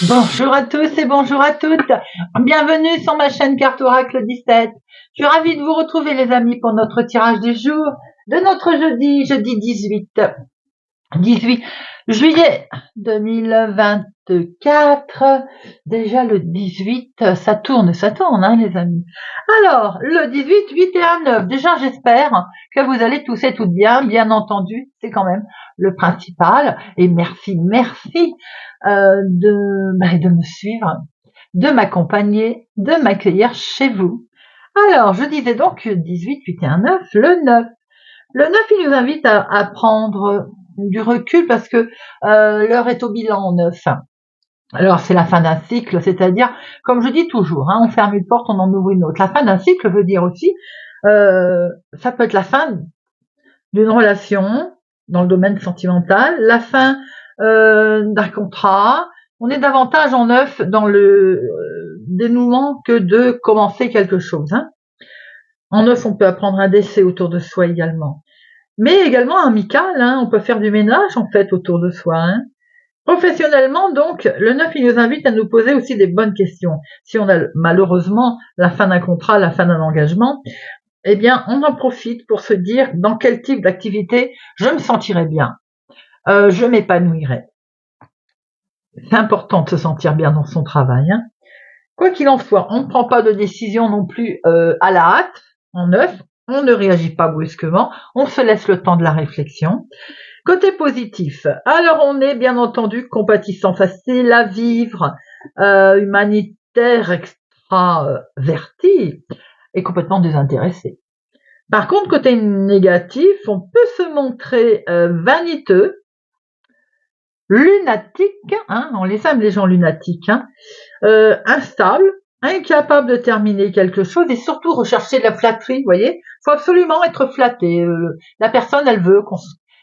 Bonjour à tous et bonjour à toutes. Bienvenue sur ma chaîne Carte Oracle 17. Je suis ravie de vous retrouver les amis pour notre tirage du jour de notre jeudi 18 juillet 2024. Déjà le 18, ça tourne hein, les amis. Alors, le 18, 8 et 1, 9. Déjà, j'espère que vous allez tous et toutes bien entendu. C'est quand même le principal. Et merci de me suivre, de m'accompagner, de m'accueillir chez vous. Alors, je disais donc 18, 8 et 1, 9, le 9. Le 9, il nous invite à prendre du recul parce que l'heure est au bilan 9. Alors, c'est la fin d'un cycle, c'est-à-dire, comme je dis toujours, hein, on ferme une porte, on en ouvre une autre. La fin d'un cycle veut dire aussi, ça peut être la fin d'une relation dans le domaine sentimental, la fin d'un contrat. On est davantage en 9 dans le dénouement que de commencer quelque chose. Hein. En 9, on peut apprendre un décès autour de soi également. Mais également amical, hein, on peut faire du ménage en fait autour de soi. Hein. Professionnellement, donc, le 9, il nous invite à nous poser aussi des bonnes questions. Si on a malheureusement la fin d'un contrat, la fin d'un engagement, eh bien, on en profite pour se dire dans quel type d'activité je me sentirais bien, je m'épanouirais. C'est important de se sentir bien dans son travail. Hein. Quoi qu'il en soit, on ne prend pas de décision non plus à la hâte, en 9, on ne réagit pas brusquement, on se laisse le temps de la réflexion. Côté positif, alors on est bien entendu compatissant, facile à vivre, humanitaire, extraverti et complètement désintéressé. Par contre, côté négatif, on peut se montrer vaniteux, lunatique, hein, on les aime les gens lunatiques, hein, instable, incapable de terminer quelque chose et surtout rechercher de la flatterie, vous voyez. Il faut absolument être flatté. La personne, elle veut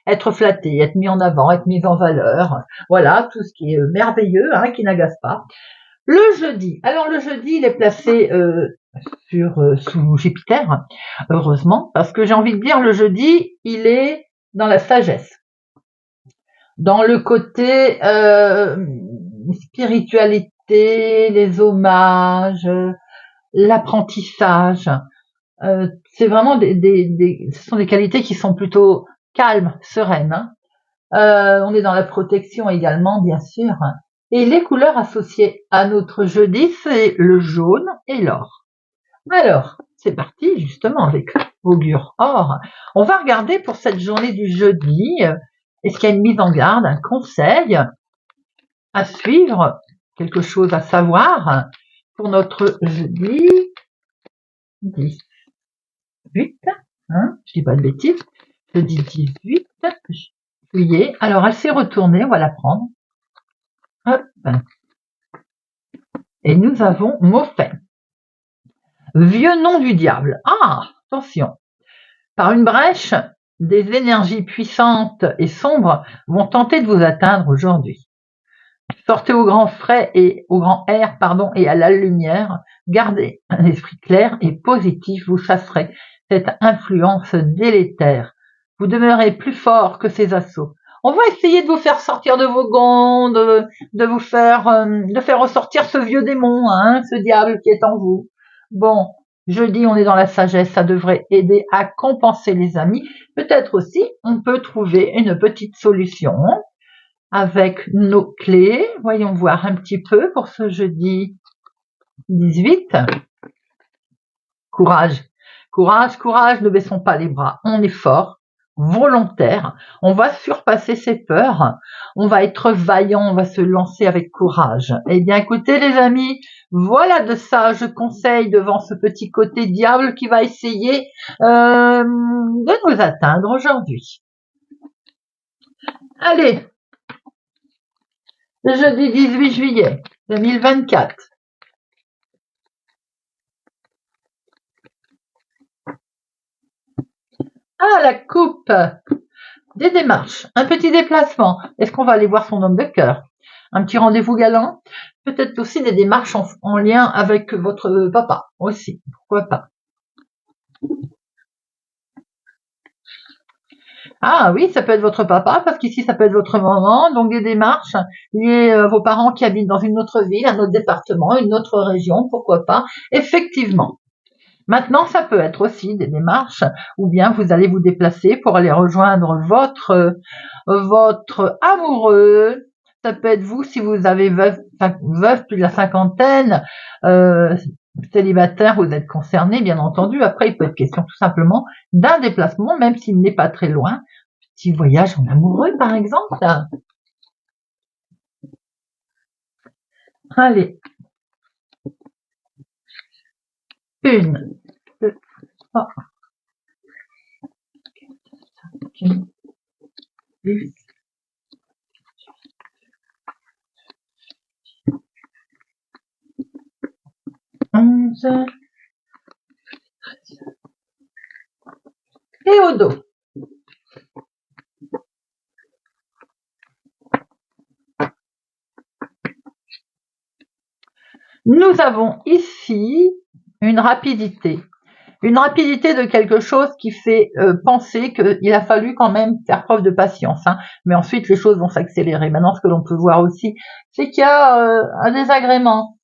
être flattée, être mis en avant, être mise en valeur. Voilà, tout ce qui est merveilleux, hein, qui n'agace pas. Le jeudi. Alors le jeudi, il est placé sous Jupiter, heureusement, parce que j'ai envie de dire le jeudi, il est dans la sagesse, dans le côté spiritualité, les hommages, l'apprentissage. C'est vraiment ce sont des qualités qui sont plutôt calmes, sereines. Hein. On est dans la protection également, bien sûr. Et les couleurs associées à notre jeudi, c'est le jaune et l'or. Alors, c'est parti justement avec Augure Or. On va regarder pour cette journée du jeudi, est-ce qu'il y a une mise en garde, un conseil à suivre, quelque chose à savoir pour notre jeudi 18, hein, je dis pas de bêtises, jeudi 18 juillet. Alors, elle s'est retournée, on va la prendre. Hop. Et nous avons Maufin. Vieux nom du diable. Ah, attention. Par une brèche, des énergies puissantes et sombres vont tenter de vous atteindre aujourd'hui. Sortez au grand frais et au grand air, et à la lumière. Gardez un esprit clair et positif, vous chasserez cette influence délétère. Vous demeurez plus fort que ces assauts. On va essayer de vous faire sortir de vos gonds, de vous faire, de faire ressortir ce vieux démon, hein, ce diable qui est en vous. Bon, jeudi, on est dans la sagesse, ça devrait aider à compenser les amis. Peut-être aussi, on peut trouver une petite solution avec nos clés. Voyons voir un petit peu pour ce jeudi 18. Courage, courage, courage, ne baissons pas les bras. On est fort, volontaire, on va surpasser ses peurs, on va être vaillant, on va se lancer avec courage. Eh bien écoutez les amis, voilà de sages conseils devant ce petit côté diable qui va essayer de nous atteindre aujourd'hui. Allez, le jeudi 18 juillet 2024. Ah, la coupe! Des démarches, un petit déplacement. Est-ce qu'on va aller voir son homme de cœur? Un petit rendez-vous galant? Peut-être aussi des démarches en lien avec votre papa aussi. Pourquoi pas? Ah oui, ça peut être votre papa, parce qu'ici ça peut être votre maman, donc des démarches liées à vos parents qui habitent dans une autre ville, un autre département, une autre région, pourquoi pas, effectivement. Maintenant, ça peut être aussi des démarches, ou bien vous allez vous déplacer pour aller rejoindre votre amoureux. Ça peut être vous si vous avez veuve plus de la cinquantaine, euh, célibataire, vous êtes concerné, bien entendu. Après, il peut être question tout simplement d'un déplacement, même s'il n'est pas très loin. Petit voyage en amoureux, par exemple. Allez, une, deux, trois, quatre, cinq, six, 11, et au dos. Nous avons ici une rapidité de quelque chose qui fait penser qu'il a fallu quand même faire preuve de patience, hein. Mais ensuite les choses vont s'accélérer. Maintenant, ce que l'on peut voir aussi, c'est qu'il y a un désagrément.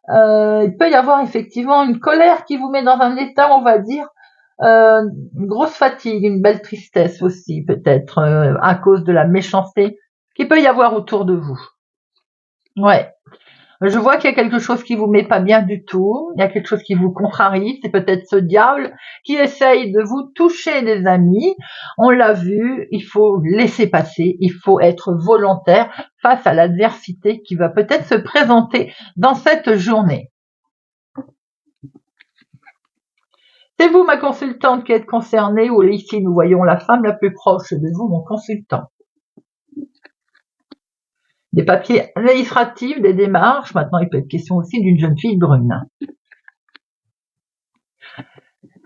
Il peut y avoir effectivement une colère qui vous met dans un état, on va dire, une grosse fatigue, une belle tristesse aussi, peut-être, à cause de la méchanceté qu'il peut y avoir autour de vous. Ouais. Je vois qu'il y a quelque chose qui vous met pas bien du tout, il y a quelque chose qui vous contrarie, c'est peut-être ce diable qui essaye de vous toucher des amis. On l'a vu, il faut laisser passer, il faut être volontaire face à l'adversité qui va peut-être se présenter dans cette journée. C'est vous, ma consultante, qui êtes concernée, ou ici nous voyons la femme la plus proche de vous, mon consultant. Des papiers administratifs, des démarches, maintenant il peut être question aussi d'une jeune fille brune.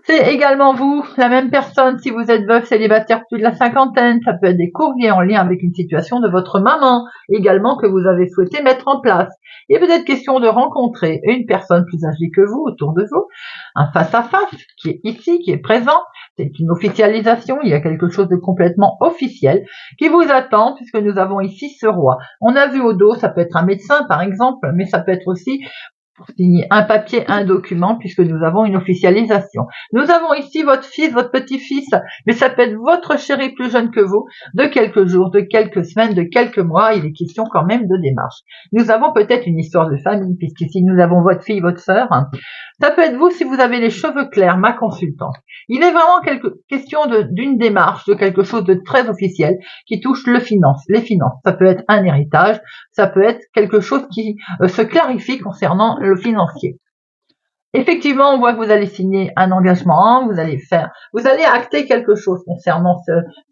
C'est également vous, la même personne, si vous êtes veuf, célibataire, plus de la cinquantaine. Ça peut être des courriers en lien avec une situation de votre maman, également que vous avez souhaité mettre en place. Il est peut-être question de rencontrer une personne plus âgée que vous, autour de vous, un face-à-face qui est ici, qui est présent. C'est une officialisation, il y a quelque chose de complètement officiel qui vous attend, puisque nous avons ici ce roi. On a vu au dos, ça peut être un médecin par exemple, mais ça peut être aussi pour signer un papier, un document, puisque nous avons une officialisation. Nous avons ici votre fils, votre petit-fils, mais ça peut être votre chéri plus jeune que vous, de quelques jours, de quelques semaines, de quelques mois. Il est question quand même de démarche. Nous avons peut-être une histoire de famille, puisqu'ici nous avons votre fille, votre sœur. Ça peut être vous si vous avez les cheveux clairs, ma consultante. Il est vraiment question d'une démarche, de quelque chose de très officiel qui touche les finances. Ça peut être un héritage, ça peut être quelque chose qui se clarifie concernant le financier. Effectivement, on voit que vous allez signer un engagement, vous allez acter quelque chose concernant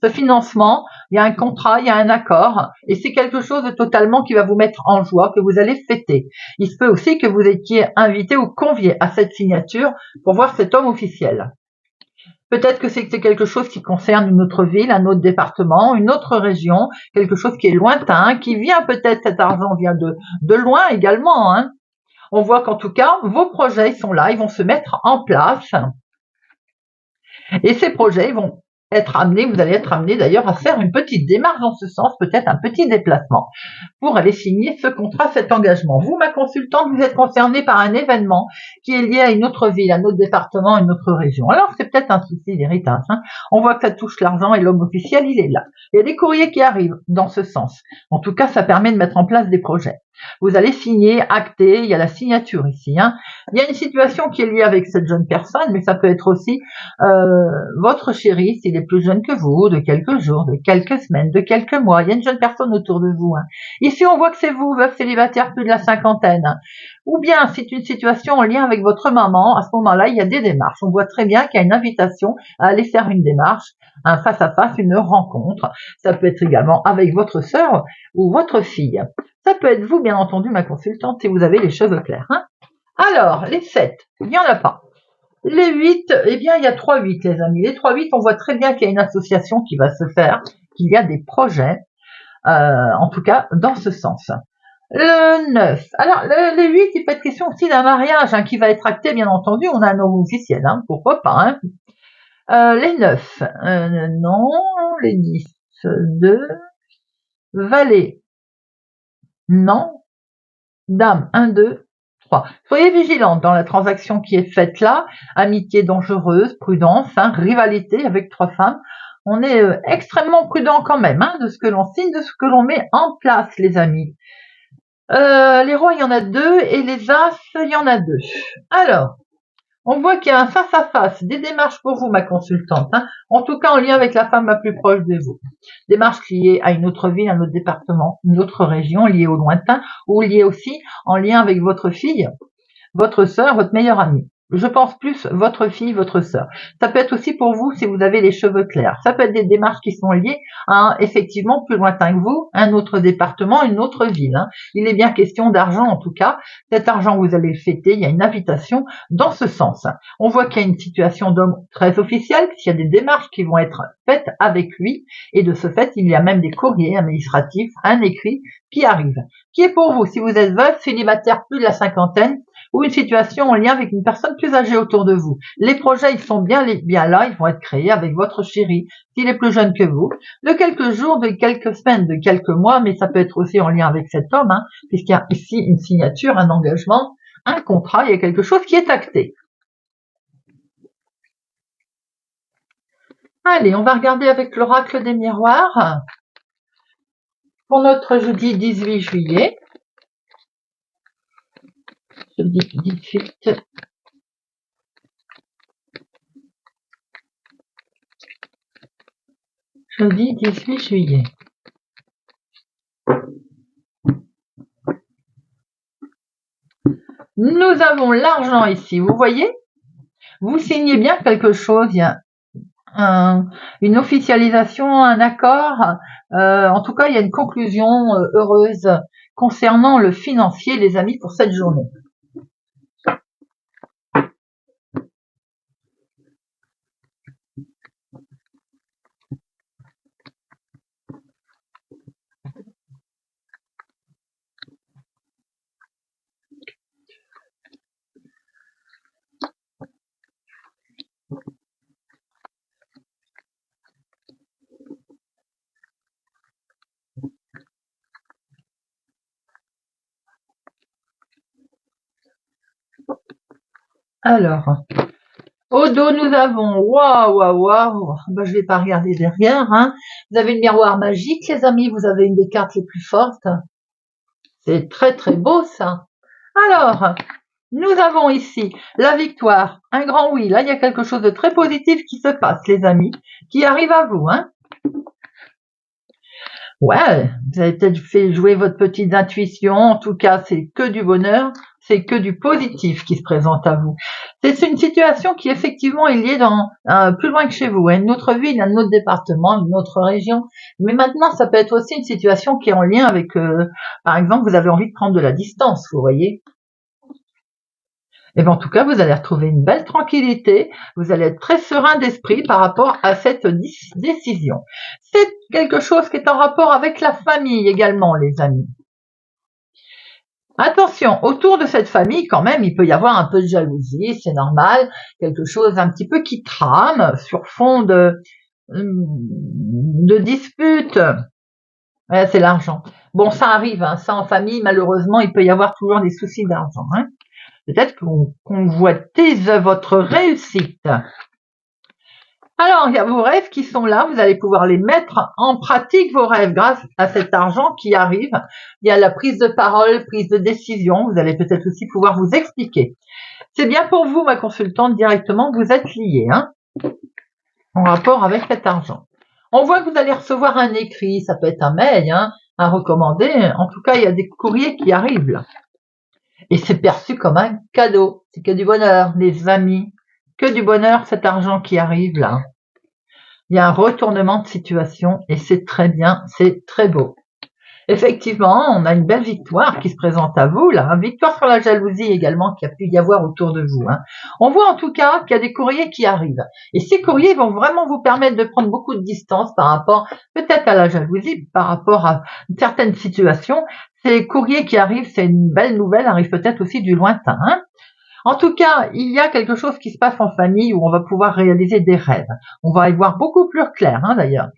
ce financement. Il y a un contrat, il y a un accord, et c'est quelque chose de totalement qui va vous mettre en joie, que vous allez fêter. Il se peut aussi que vous étiez invité ou convié à cette signature pour voir cet homme officiel. Peut-être que c'est quelque chose qui concerne une autre ville, un autre département, une autre région, quelque chose qui est lointain, qui vient peut-être, cet argent vient de loin également, hein. On voit qu'en tout cas, vos projets sont là, ils vont se mettre en place. Et ces projets vont être amenés, vous allez être amenés d'ailleurs à faire une petite démarche dans ce sens, peut-être un petit déplacement, pour aller signer ce contrat, cet engagement. Vous, ma consultante, vous êtes concernée par un événement qui est lié à une autre ville, un autre département, une autre région. Alors, c'est peut-être un souci d'héritage, hein. On voit que ça touche l'argent et l'homme officiel, il est là. Il y a des courriers qui arrivent dans ce sens. En tout cas, ça permet de mettre en place des projets. Vous allez signer, acter, il y a la signature ici, hein. Il y a une situation qui est liée avec cette jeune personne, mais ça peut être aussi votre chéri, s'il est plus jeune que vous, de quelques jours, de quelques semaines, de quelques mois. Il y a une jeune personne autour de vous, hein. Ici, on voit que c'est vous, veuve célibataire, plus de la cinquantaine. Ou bien, c'est une situation en lien avec votre maman. À ce moment-là, il y a des démarches. On voit très bien qu'il y a une invitation à aller faire une démarche, un face-à-face, une rencontre. Ça peut être également avec votre sœur ou votre fille. Ça peut être vous, bien entendu, ma consultante, si vous avez les cheveux clairs, hein. Alors, les 7, il n'y en a pas. Les 8, eh bien, il y a 3 8, les amis. Les 3 8, on voit très bien qu'il y a une association qui va se faire, qu'il y a des projets, en tout cas, dans ce sens. Le 9. Alors, le 8, il peut être question aussi d'un mariage, hein, qui va être acté, bien entendu. On a un homme officiel, hein, pourquoi pas, hein. Les 9, non, les 10, 2, valet, non, dame, 1, 2, 3. Soyez vigilante dans la transaction qui est faite là, amitié dangereuse, prudence, hein, rivalité avec 3 femmes. On est extrêmement prudent quand même, hein, de ce que l'on signe, de ce que l'on met en place, les amis. Les rois, il y en a 2 et les as, il y en a 2. Alors, on voit qu'il y a un face-à-face, des démarches pour vous, ma consultante, hein, en tout cas en lien avec la femme la plus proche de vous. Démarches liées à une autre ville, un autre département, une autre région, liées au lointain, ou liées aussi en lien avec votre fille, votre sœur, votre meilleure amie. Je pense plus votre fille, votre sœur. Ça peut être aussi pour vous si vous avez les cheveux clairs. Ça peut être des démarches qui sont liées à effectivement plus lointain que vous, un autre département, une autre ville. Hein. Il est bien question d'argent en tout cas. Cet argent, vous allez le fêter. Il y a une invitation dans ce sens. On voit qu'il y a une situation d'homme très officielle, qu'il y a des démarches qui vont être faites avec lui. Et de ce fait, il y a même des courriers administratifs, un écrit qui arrive. Qui est pour vous si vous êtes veuf, célibataire, plus de la cinquantaine, ou une situation en lien avec une personne plus âgée autour de vous. Les projets, ils sont bien là, ils vont être créés avec votre chéri, s'il est plus jeune que vous, de quelques jours, de quelques semaines, de quelques mois, mais ça peut être aussi en lien avec cet homme, hein, puisqu'il y a ici une signature, un engagement, un contrat, il y a quelque chose qui est acté. Allez, on va regarder avec l'oracle des miroirs pour notre jeudi 18 juillet. Jeudi 18. Jeudi 18 juillet. Nous avons l'argent ici, vous voyez? Vous signez bien quelque chose, il y a une officialisation, un accord, en tout cas il y a une conclusion heureuse concernant le financier, les amis, pour cette journée. Alors, au dos, nous avons, waouh, ben, je vais pas regarder derrière, hein. Vous avez le miroir magique, les amis, vous avez une des cartes les plus fortes. C'est très très beau ça. Alors, nous avons ici la victoire, un grand oui. Là, il y a quelque chose de très positif qui se passe, les amis, qui arrive à vous, hein. Ouais, vous avez peut-être fait jouer votre petite intuition. En tout cas, c'est que du bonheur, c'est que du positif qui se présente à vous. C'est une situation qui effectivement est liée dans plus loin que chez vous, hein, une autre ville, un autre département, une autre région. Mais maintenant, ça peut être aussi une situation qui est en lien avec, par exemple, vous avez envie de prendre de la distance, vous voyez. Et bien, en tout cas, vous allez retrouver une belle tranquillité, vous allez être très serein d'esprit par rapport à cette décision. C'est quelque chose qui est en rapport avec la famille également, les amis. Attention, autour de cette famille, quand même, il peut y avoir un peu de jalousie, c'est normal, quelque chose un petit peu qui trame sur fond de dispute. Ouais, c'est l'argent. Bon, ça arrive, hein, ça en famille, malheureusement, il peut y avoir toujours des soucis d'argent, hein. Peut-être qu'on convoitise votre réussite. Alors, il y a vos rêves qui sont là, vous allez pouvoir les mettre en pratique, vos rêves, grâce à cet argent qui arrive. Il y a la prise de parole, prise de décision, vous allez peut-être aussi pouvoir vous expliquer. C'est bien pour vous, ma consultante, directement, vous êtes liés, hein, en rapport avec cet argent. On voit que vous allez recevoir un écrit, ça peut être un mail, hein, un recommandé, en tout cas, il y a des courriers qui arrivent là. Et c'est perçu comme un cadeau. C'est que du bonheur, les amis. Que du bonheur, cet argent qui arrive là. Il y a un retournement de situation et c'est très bien, c'est très beau. Effectivement, on a une belle victoire qui se présente à vous là. Une victoire sur la jalousie également qui a pu y avoir autour de vous, hein. On voit en tout cas qu'il y a des courriers qui arrivent. Et ces courriers vont vraiment vous permettre de prendre beaucoup de distance par rapport peut-être à la jalousie, par rapport à certaines situations. Ces courriers qui arrivent, c'est une belle nouvelle, arrivent peut-être aussi du lointain, hein. En tout cas, il y a quelque chose qui se passe en famille où on va pouvoir réaliser des rêves. On va y voir beaucoup plus clair, d'ailleurs.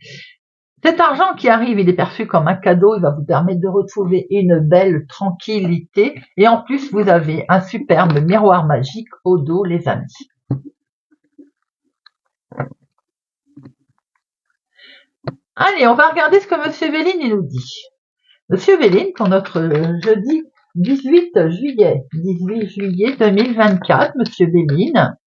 Cet argent qui arrive, il est perçu comme un cadeau, il va vous permettre de retrouver une belle tranquillité. Et en plus, vous avez un superbe miroir magique au dos, les amis. Allez, on va regarder ce que Monsieur Véline il nous dit. Monsieur Véline, pour notre jeudi 18 juillet 2024, Monsieur Véline.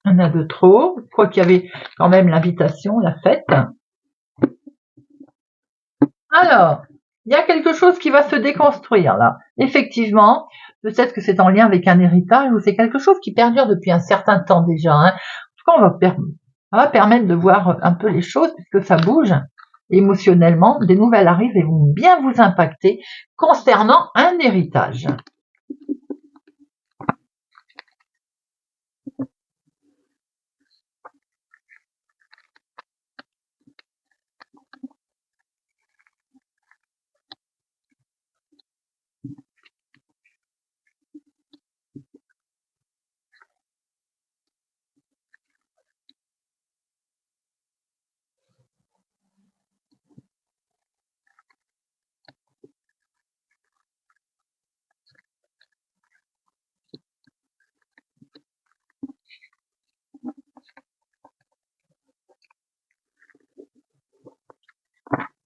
On a de trop. Je crois qu'il y avait quand même l'invitation, la fête. Alors, il y a quelque chose qui va se déconstruire là. Effectivement, peut-être que c'est en lien avec un héritage ou c'est quelque chose qui perdure depuis un certain temps déjà. En tout cas, on va permettre de voir un peu les choses puisque ça bouge émotionnellement. Des nouvelles arrivent et vont bien vous impacter concernant un héritage.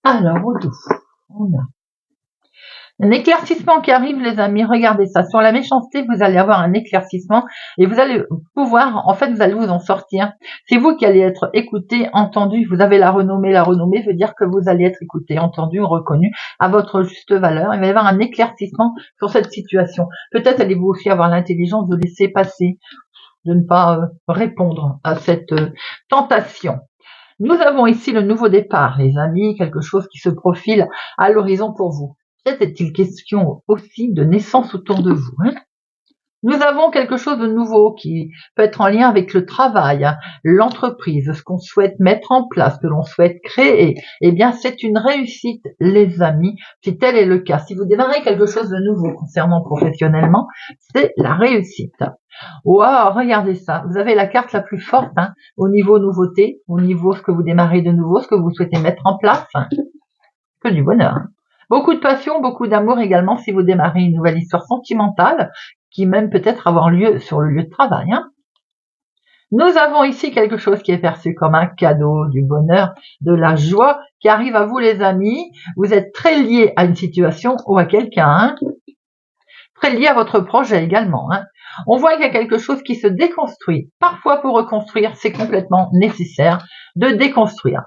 Alors, au doux, on a un éclaircissement qui arrive, les amis. Regardez ça. Sur la méchanceté, vous allez avoir un éclaircissement et vous allez pouvoir, en fait, vous allez vous en sortir. C'est vous qui allez être écouté, entendu. Vous avez la renommée. La renommée veut dire que vous allez être écouté, entendu, reconnu à votre juste valeur. Il va y avoir un éclaircissement sur cette situation. Peut-être allez-vous aussi avoir l'intelligence de laisser passer, de ne pas répondre à cette tentation. Nous avons ici le nouveau départ, les amis, quelque chose qui se profile à l'horizon pour vous. Peut-être est-il question aussi de naissance autour de vous. Nous avons quelque chose de nouveau qui peut être en lien avec le travail, l'entreprise, ce qu'on souhaite mettre en place, que l'on souhaite créer. Eh bien, c'est une réussite, les amis, si tel est le cas. Si vous démarrez quelque chose de nouveau concernant professionnellement, c'est la réussite. Wow, regardez ça. Vous avez la carte la plus forte au niveau nouveauté, au niveau ce que vous démarrez de nouveau, ce que vous souhaitez mettre en place. Que du bonheur. Beaucoup de passion, beaucoup d'amour également si vous démarrez une nouvelle histoire sentimentale qui même peut-être avoir lieu sur le lieu de travail. Nous avons ici quelque chose qui est perçu comme un cadeau, du bonheur, de la joie qui arrive à vous les amis. Vous êtes très liés à une situation ou à quelqu'un, très liés à votre projet également. On voit qu'il y a quelque chose qui se déconstruit. Parfois pour reconstruire, c'est complètement nécessaire de déconstruire.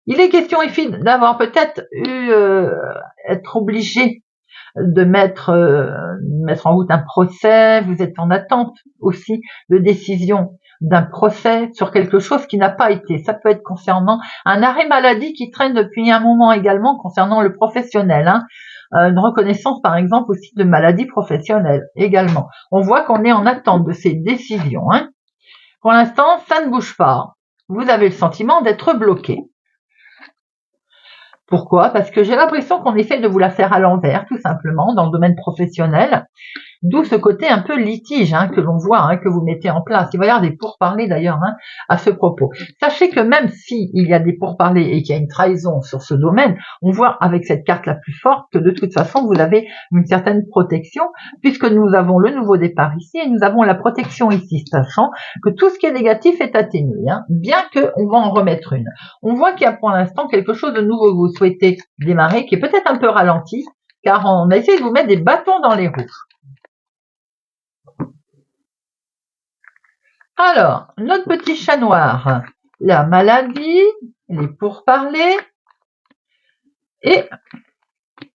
Il est question ici d'avoir peut-être eu être obligé de mettre en route un procès. Vous êtes en attente aussi de décision d'un procès sur quelque chose qui n'a pas été. Ça peut être concernant un arrêt maladie qui traîne depuis un moment également concernant le professionnel. Une reconnaissance par exemple aussi de maladie professionnelle également. On voit qu'on est en attente de ces décisions. Pour l'instant, ça ne bouge pas. Vous avez le sentiment d'être bloqué. Pourquoi? Parce que j'ai l'impression qu'on essaie de vous la faire à l'envers, tout simplement, dans le domaine professionnel. D'où ce côté un peu litige que l'on voit, que vous mettez en place. Il va y avoir des pourparlers d'ailleurs à ce propos. Sachez que même s'il y a des pourparlers et qu'il y a une trahison sur ce domaine, on voit avec cette carte la plus forte que de toute façon vous avez une certaine protection puisque nous avons le nouveau départ ici et nous avons la protection ici, sachant que tout ce qui est négatif est atténué, bien qu'on va en remettre une. On voit qu'il y a pour l'instant quelque chose de nouveau que vous souhaitez démarrer qui est peut-être un peu ralenti car on a essayé de vous mettre des bâtons dans les roues. Alors, notre petit chat noir, la maladie, les pourparlers, et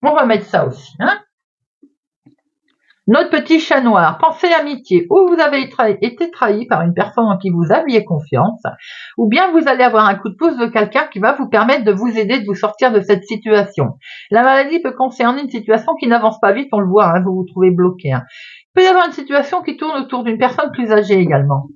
on va mettre ça aussi. Notre petit chat noir, pensez amitié, ou vous avez été trahi par une personne en qui vous aviez confiance, ou bien vous allez avoir un coup de pouce de quelqu'un qui va vous permettre de vous aider, de vous sortir de cette situation. La maladie peut concerner une situation qui n'avance pas vite, on le voit, vous vous trouvez bloqué. Il peut y avoir une situation qui tourne autour d'une personne plus âgée également.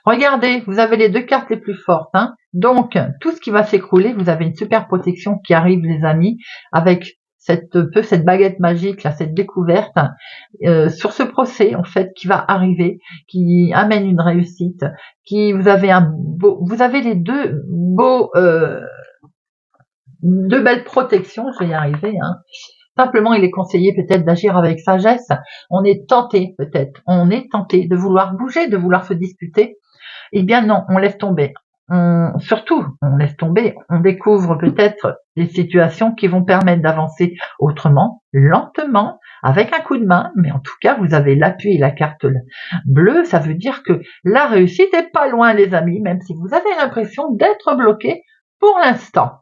Regardez, vous avez les deux cartes les plus fortes. Donc, tout ce qui va s'écrouler, vous avez une super protection qui arrive, les amis, avec cette baguette magique, là, cette découverte, sur ce procès, en fait, qui va arriver, qui amène une réussite, vous avez les deux belles protections, je vais y arriver, hein. Simplement, il est conseillé peut-être d'agir avec sagesse. On est tenté de vouloir bouger, de vouloir se disputer. Eh bien non, on laisse tomber. Surtout, on laisse tomber. On découvre peut-être des situations qui vont permettre d'avancer autrement, lentement, avec un coup de main. Mais en tout cas, vous avez l'appui et la carte bleue. Ça veut dire que la réussite est pas loin, les amis, même si vous avez l'impression d'être bloqué pour l'instant.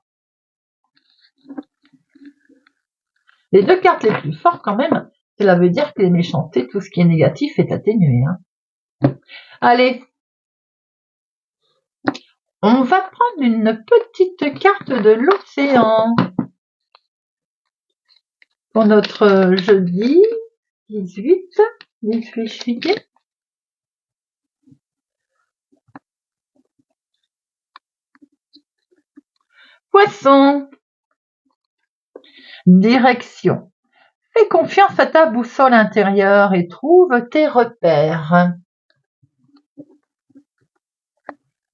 Les deux cartes les plus fortes quand même, cela veut dire que les méchancetés, tout ce qui est négatif est atténué. Hein. Allez, on va prendre une petite carte de l'océan pour notre jeudi 18 juillet. Poisson, direction. Fais confiance à ta boussole intérieure et trouve tes repères.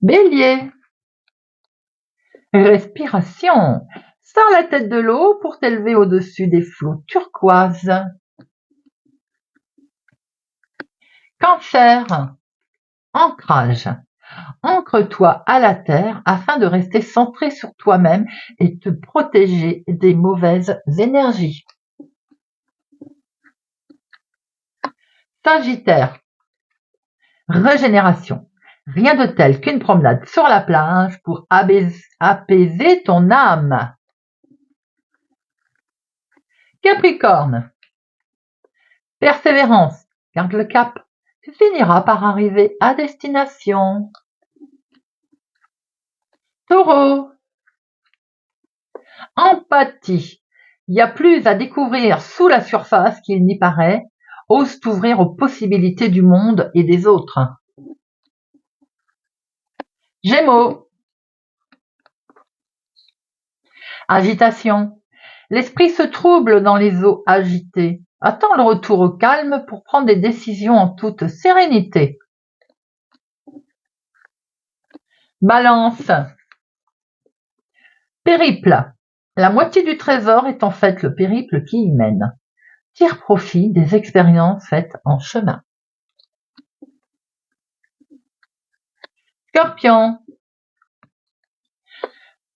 Bélier, respiration. Sors la tête de l'eau pour t'élever au-dessus des flots turquoises. Cancer, ancrage. Ancre-toi à la terre afin de rester centré sur toi-même et te protéger des mauvaises énergies. Sagittaire, régénération. Rien de tel qu'une promenade sur la plage pour apaiser ton âme. Capricorne, persévérance. Garde le cap. Tu finiras par arriver à destination. Taureau, empathie. Il y a plus à découvrir sous la surface qu'il n'y paraît. Ose t'ouvrir aux possibilités du monde et des autres. Gémeaux, agitation. L'esprit se trouble dans les eaux agitées. Attends le retour au calme pour prendre des décisions en toute sérénité. Balance, périple. La moitié du trésor est en fait le périple qui y mène. Tire profit des expériences faites en chemin. Scorpion,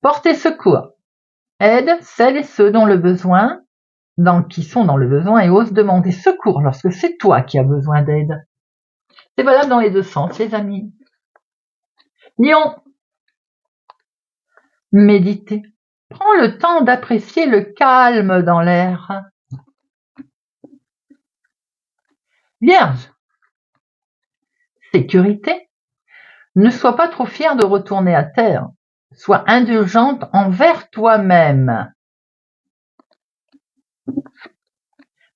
porter secours. Aide celles et ceux qui sont dans le besoin et ose demander secours lorsque c'est toi qui as besoin d'aide. C'est valable dans les deux sens, les amis. Lion, méditer. Prends le temps d'apprécier le calme dans l'air. Vierge, sécurité. Ne sois pas trop fier de retourner à terre. Sois indulgente envers toi-même.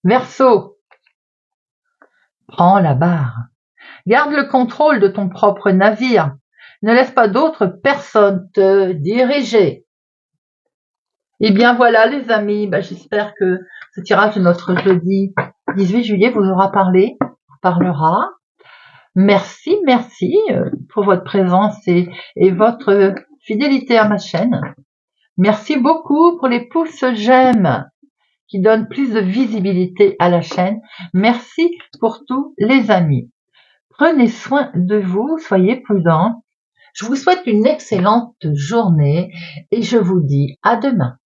Verseau, prends la barre. Garde le contrôle de ton propre navire. Ne laisse pas d'autres personnes te diriger. Et bien voilà les amis, j'espère que ce tirage de notre jeudi 18 juillet vous aura parlera. Merci pour votre présence et votre fidélité à ma chaîne. Merci beaucoup pour les pouces j'aime qui donnent plus de visibilité à la chaîne. Merci pour tous les amis. Prenez soin de vous, soyez prudents. Je vous souhaite une excellente journée et je vous dis à demain.